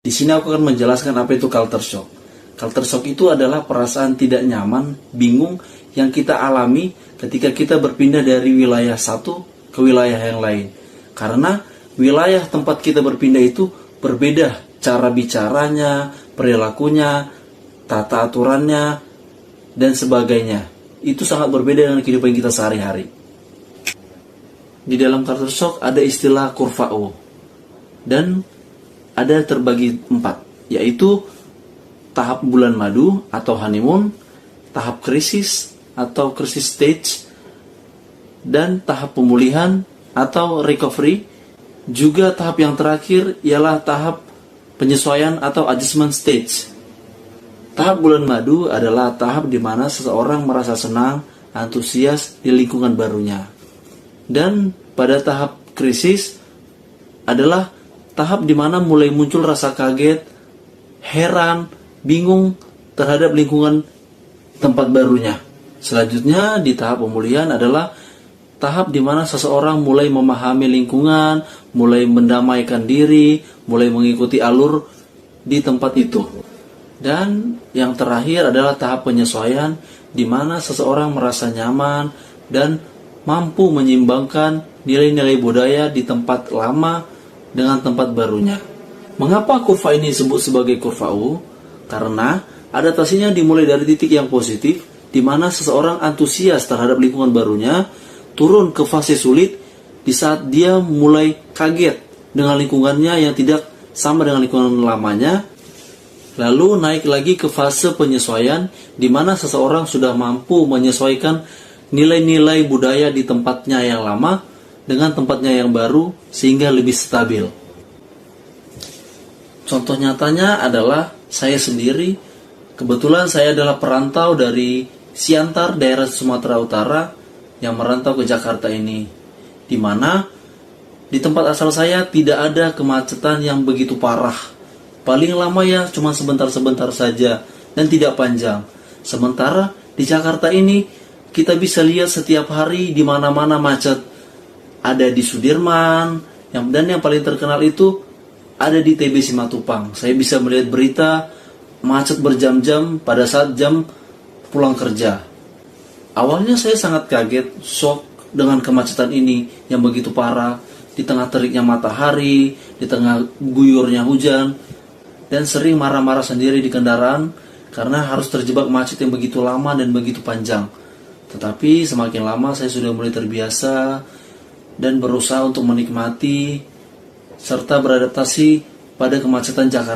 Di sini aku akan menjelaskan apa itu culture shock. Culture shock itu adalah perasaan tidak nyaman, bingung yang kita alami ketika kita berpindah dari wilayah satu ke wilayah yang lain. Karena wilayah tempat kita berpindah itu berbeda cara bicaranya, perilakunya, tata aturannya, dan sebagainya. Itu sangat berbeda dengan kehidupan kita sehari-hari. Di dalam culture shock ada istilah kurva O. Dan ada terbagi 4, yaitu tahap bulan madu atau honeymoon, tahap krisis atau crisis stage, dan tahap pemulihan atau recovery. Juga tahap yang terakhir ialah tahap penyesuaian atau adjustment stage. Tahap bulan madu adalah tahap di mana seseorang merasa senang, antusias di lingkungan barunya. Dan pada tahap krisis adalah tahap di mana mulai muncul rasa kaget, heran, bingung terhadap lingkungan tempat barunya. Selanjutnya di tahap pemulihan adalah tahap di mana seseorang mulai memahami lingkungan, mulai mendamaikan diri, mulai mengikuti alur di tempat itu. Dan yang terakhir adalah tahap penyesuaian di mana seseorang merasa nyaman dan mampu menyeimbangkan nilai-nilai budaya di tempat lama dengan tempat barunya. Mengapa kurva ini disebut sebagai kurva U? Karena adaptasinya dimulai dari titik yang positif, di mana seseorang antusias terhadap lingkungan barunya, turun ke fase sulit di saat dia mulai kaget dengan lingkungannya yang tidak sama dengan lingkungan lamanya, lalu naik lagi ke fase penyesuaian, di mana seseorang sudah mampu menyesuaikan nilai-nilai budaya di tempatnya yang lama dengan tempatnya yang baru sehingga lebih stabil. Contoh nyatanya adalah saya sendiri. Kebetulan saya adalah perantau dari Siantar, daerah Sumatera Utara yang merantau ke Jakarta ini, di mana di tempat asal saya tidak ada kemacetan yang begitu parah. Paling lama ya cuma sebentar-sebentar saja dan tidak panjang. Sementara di Jakarta ini kita bisa lihat setiap hari di mana-mana macet. Ada di Sudirman, dan yang paling terkenal itu ada di TB Simatupang. Saya bisa melihat berita macet berjam-jam pada saat jam pulang kerja. Awalnya saya sangat kaget, shock dengan kemacetan ini yang begitu parah, di tengah teriknya matahari, di tengah guyurnya hujan, dan sering marah-marah sendiri di kendaraan karena harus terjebak macet yang begitu lama dan begitu panjang. Tetapi semakin lama saya sudah mulai terbiasa dan berusaha untuk menikmati serta beradaptasi pada kemacetan Jakarta.